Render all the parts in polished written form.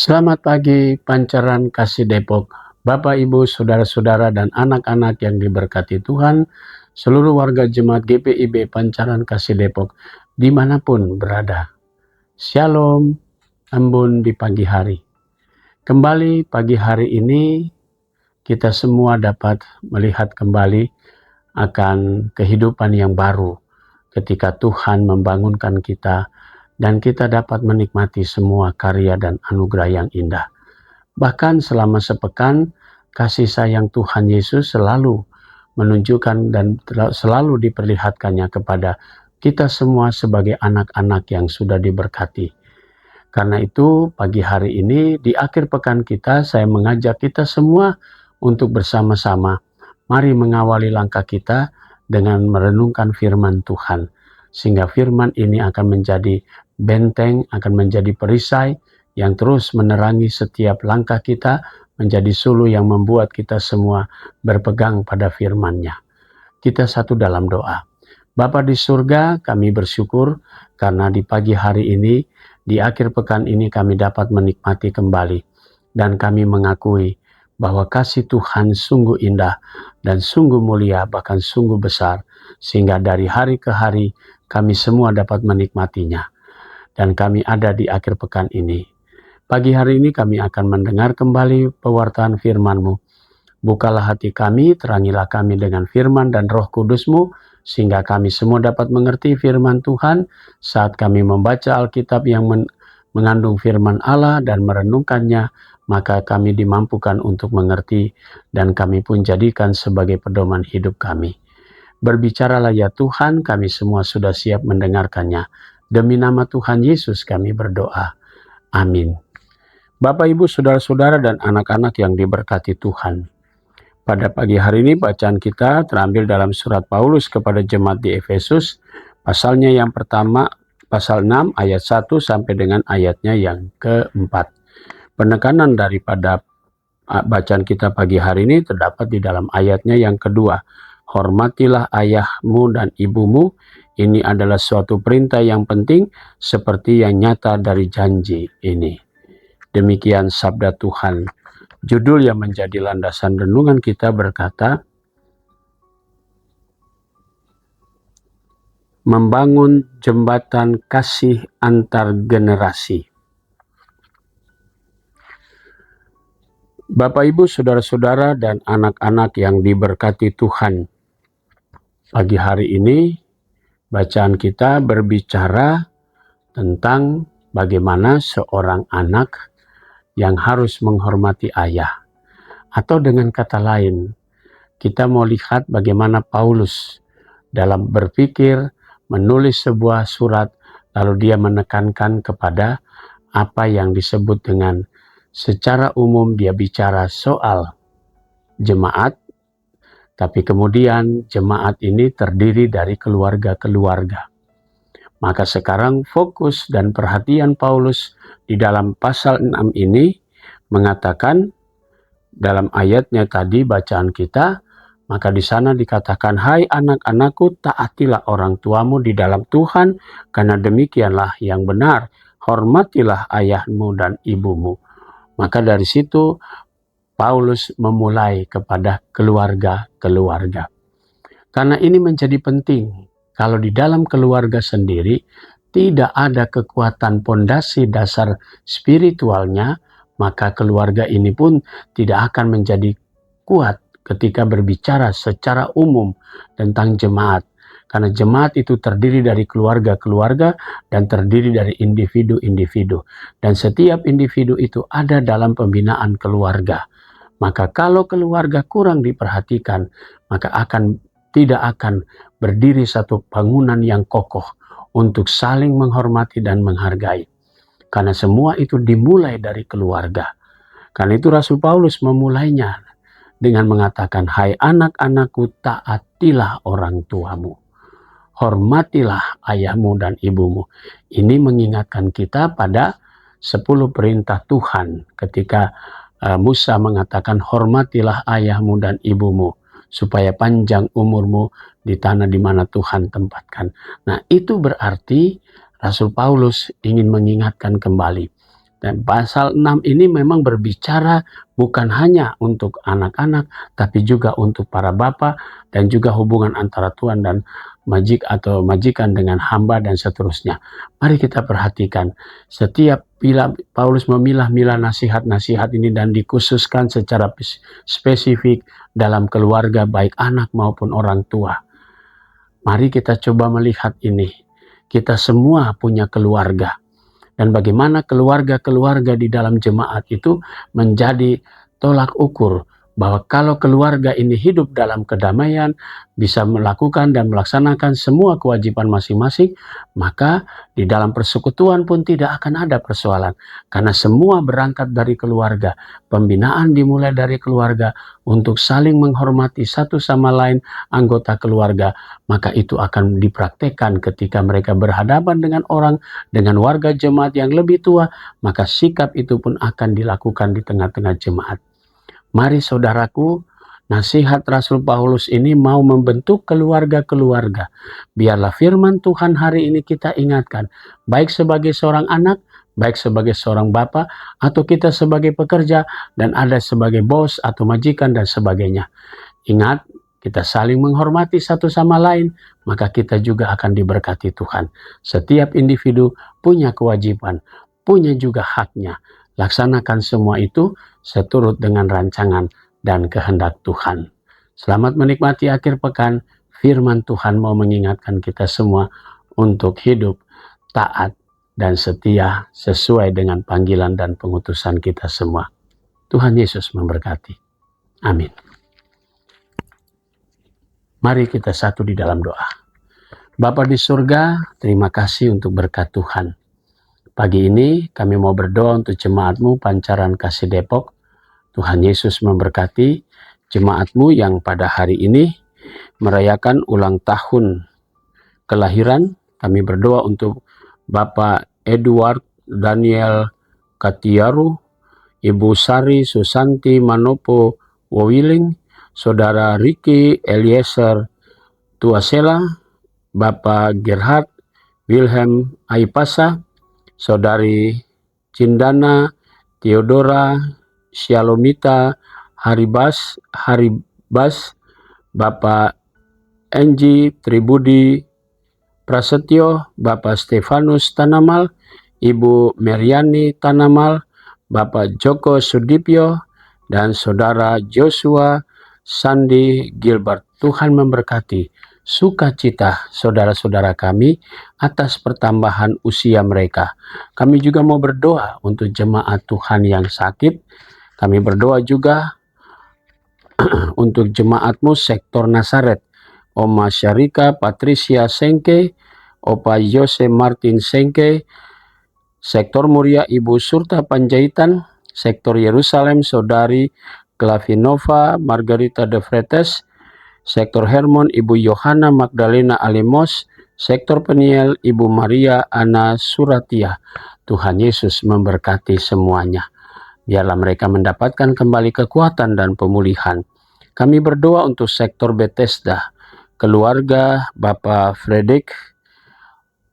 Selamat pagi, Pancaran Kasih Depok. Bapak, Ibu, Saudara-saudara, dan anak-anak yang diberkati Tuhan, seluruh warga Jemaat GPIB Pancaran Kasih Depok, dimanapun berada. Shalom, embun di pagi hari. Kembali pagi hari ini, kita semua dapat melihat kembali akan kehidupan yang baru ketika Tuhan membangunkan kita dan kita dapat menikmati semua karya dan anugerah yang indah. Bahkan selama sepekan, kasih sayang Tuhan Yesus selalu menunjukkan dan selalu diperlihatkannya kepada kita semua sebagai anak-anak yang sudah diberkati. Karena itu, pagi hari ini di akhir pekan kita, saya mengajak kita semua untuk bersama-sama mari mengawali langkah kita dengan merenungkan firman Tuhan. Sehingga firman ini akan menjadi benteng, akan menjadi perisai yang terus menerangi setiap langkah kita, menjadi suluh yang membuat kita semua berpegang pada firman-Nya. Kita satu dalam doa. Bapa di surga, kami bersyukur karena di pagi hari ini, di akhir pekan ini kami dapat menikmati kembali. Dan kami mengakui bahwa kasih Tuhan sungguh indah dan sungguh mulia, bahkan sungguh besar. Sehingga dari hari ke hari kami semua dapat menikmatinya. Dan kami ada di akhir pekan ini. Pagi hari ini kami akan mendengar kembali pewartaan firman-Mu. Bukalah hati kami, terangilah kami dengan firman dan Roh Kudus-Mu, sehingga kami semua dapat mengerti firman Tuhan saat kami membaca Alkitab yang mengandung firman Allah dan merenungkannya, maka kami dimampukan untuk mengerti dan kami pun jadikan sebagai pedoman hidup kami. Berbicaralah ya Tuhan, kami semua sudah siap mendengarkannya. Demi nama Tuhan Yesus kami berdoa. Amin. Bapak, Ibu, Saudara-saudara, dan anak-anak yang diberkati Tuhan. Pada pagi hari ini bacaan kita terambil dalam surat Paulus kepada jemaat di Efesus, pasalnya yang pertama, pasal 6 ayat 1 sampai dengan ayatnya yang keempat. Penekanan daripada bacaan kita pagi hari ini terdapat di dalam ayatnya yang kedua. Hormatilah ayahmu dan ibumu. Ini adalah suatu perintah yang penting seperti yang nyata dari janji ini. Demikian sabda Tuhan. Judul yang menjadi landasan renungan kita berkata, membangun jembatan kasih antar generasi. Bapak, Ibu, Saudara-saudara, dan anak-anak yang diberkati Tuhan. Pagi hari ini, bacaan kita berbicara tentang bagaimana seorang anak yang harus menghormati ayah. Atau dengan kata lain, kita mau lihat bagaimana Paulus dalam berpikir, menulis sebuah surat, lalu dia menekankan kepada apa yang disebut dengan secara umum dia bicara soal jemaat, tapi kemudian jemaat ini terdiri dari keluarga-keluarga. Maka sekarang fokus dan perhatian Paulus di dalam pasal 6 ini mengatakan dalam ayatnya tadi bacaan kita, maka di sana dikatakan, hai anak-anakku, taatilah orang tuamu di dalam Tuhan, karena demikianlah yang benar. Hormatilah ayahmu dan ibumu. Maka dari situ Paulus memulai kepada keluarga-keluarga. Karena ini menjadi penting. Kalau di dalam keluarga sendiri tidak ada kekuatan pondasi dasar spiritualnya, maka keluarga ini pun tidak akan menjadi kuat ketika berbicara secara umum tentang jemaat. Karena jemaat itu terdiri dari keluarga-keluarga dan terdiri dari individu-individu. Dan setiap individu itu ada dalam pembinaan keluarga. Maka kalau keluarga kurang diperhatikan, maka tidak akan berdiri satu bangunan yang kokoh untuk saling menghormati dan menghargai. Karena semua itu dimulai dari keluarga. Karena itu Rasul Paulus memulainya dengan mengatakan, hai anak-anakku, taatilah orang tuamu. Hormatilah ayahmu dan ibumu. Ini mengingatkan kita pada 10 perintah Tuhan ketika Musa mengatakan, hormatilah ayahmu dan ibumu, supaya panjang umurmu di tanah di mana Tuhan tempatkan. Nah, itu berarti Rasul Paulus ingin mengingatkan kembali Dan pasal 6 ini memang berbicara bukan hanya untuk anak-anak, tapi juga untuk para bapa dan juga hubungan antara tuan dan majikan dengan hamba dan seterusnya. Mari kita perhatikan setiap bila Paulus memilah-milah nasihat-nasihat ini dan dikhususkan secara spesifik dalam keluarga baik anak maupun orang tua. Mari kita coba melihat ini. Kita semua punya keluarga. Dan bagaimana keluarga-keluarga di dalam jemaat itu menjadi tolak ukur bahwa kalau keluarga ini hidup dalam kedamaian, bisa melakukan dan melaksanakan semua kewajiban masing-masing, maka di dalam persekutuan pun tidak akan ada persoalan. Karena semua berangkat dari keluarga. Pembinaan dimulai dari keluarga untuk saling menghormati satu sama lain anggota keluarga. Maka itu akan dipraktekkan ketika mereka berhadapan dengan orang, dengan warga jemaat yang lebih tua, maka sikap itu pun akan dilakukan di tengah-tengah jemaat. Mari saudaraku, nasihat Rasul Paulus ini mau membentuk keluarga-keluarga. Biarlah firman Tuhan hari ini kita ingatkan, baik sebagai seorang anak, baik sebagai seorang bapa, atau kita sebagai pekerja, dan ada sebagai bos atau majikan dan sebagainya. Ingat, kita saling menghormati satu sama lain, maka kita juga akan diberkati Tuhan. Setiap individu punya kewajiban, punya juga haknya. Laksanakan semua itu seturut dengan rancangan dan kehendak Tuhan. Selamat menikmati akhir pekan. Firman Tuhan mau mengingatkan kita semua untuk hidup taat dan setia sesuai dengan panggilan dan pengutusan kita semua. Tuhan Yesus memberkati. Amin. Mari kita satu di dalam doa. Bapa di surga, terima kasih untuk berkat Tuhan. Pagi ini kami mau berdoa untuk jemaat-Mu Pancaran Kasih Depok. Tuhan Yesus memberkati jemaat-Mu yang pada hari ini merayakan ulang tahun kelahiran. Kami berdoa untuk Bapak Edward Daniel Katiaru, Ibu Sari Susanti Manopo Wawiling, Saudara Ricky Eliezer Tuasela, Bapak Gerhard Wilhelm Aipasa, Saudari Cindana Theodora Shalomita Haribas, Bapak Enji Tribudi Prasetyo, Bapak Stefanus Tanamal, Ibu Meriani Tanamal, Bapak Joko Sudipyo, dan Saudara Joshua Sandi Gilbert. Tuhan memberkati sukacita saudara-saudara kami atas pertambahan usia mereka. Kami juga mau berdoa untuk jemaat Tuhan yang sakit. Kami berdoa juga untuk jemaat-Mu sektor Nazaret, Oma Syarika Patricia Sengke, Opa Yose Martin Sengke, sektor Muria Ibu Surta Panjaitan, sektor Yerusalem Saudari Klavinova Margarita de Fretes, sektor Hermon Ibu Yohana Magdalena Alimos, sektor Peniel Ibu Maria Ana Suratia. Tuhan Yesus memberkati semuanya. Biarlah mereka mendapatkan kembali kekuatan dan pemulihan. Kami berdoa untuk sektor Bethesda, keluarga Bapak Fredrik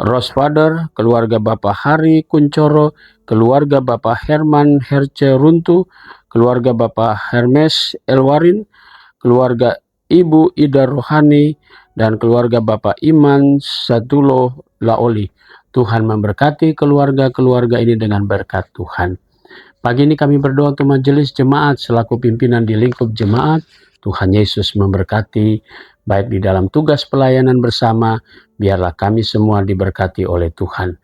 Rosfather, keluarga Bapak Hari Kuncoro, keluarga Bapak Herman Herce Runtu, keluarga Bapak Hermes Elwarin, keluarga Ibu Ida Rohani, dan keluarga Bapak Iman Satulo Laoli. Tuhan memberkati keluarga-keluarga ini dengan berkat Tuhan. Pagi ini kami berdoa untuk majelis jemaat selaku pimpinan di lingkup jemaat. Tuhan Yesus memberkati baik di dalam tugas pelayanan bersama. Biarlah kami semua diberkati oleh Tuhan.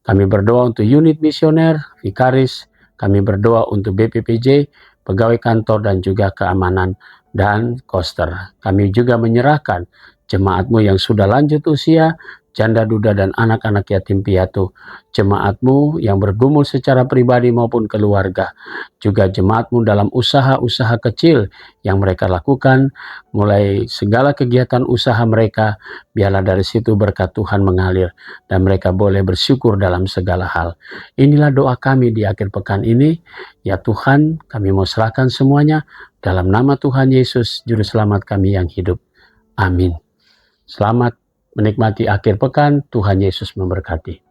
Kami berdoa untuk unit misioner, vikaris. Kami berdoa untuk BPPJ, pegawai kantor dan juga keamanan dan koster. Kami juga menyerahkan jemaat-Mu yang sudah lanjut usia, janda duda dan anak-anak yatim piatu, jemaat-Mu yang bergumul secara pribadi maupun keluarga, juga jemaat-Mu dalam usaha-usaha kecil yang mereka lakukan, mulai segala kegiatan usaha mereka, biarlah dari situ berkat Tuhan mengalir dan mereka boleh bersyukur dalam segala hal. Inilah doa kami di akhir pekan ini. Ya Tuhan, kami mau serahkan semuanya dalam nama Tuhan Yesus, Juru Selamat kami yang hidup. Amin. Selamat menikmati akhir pekan. Tuhan Yesus memberkati.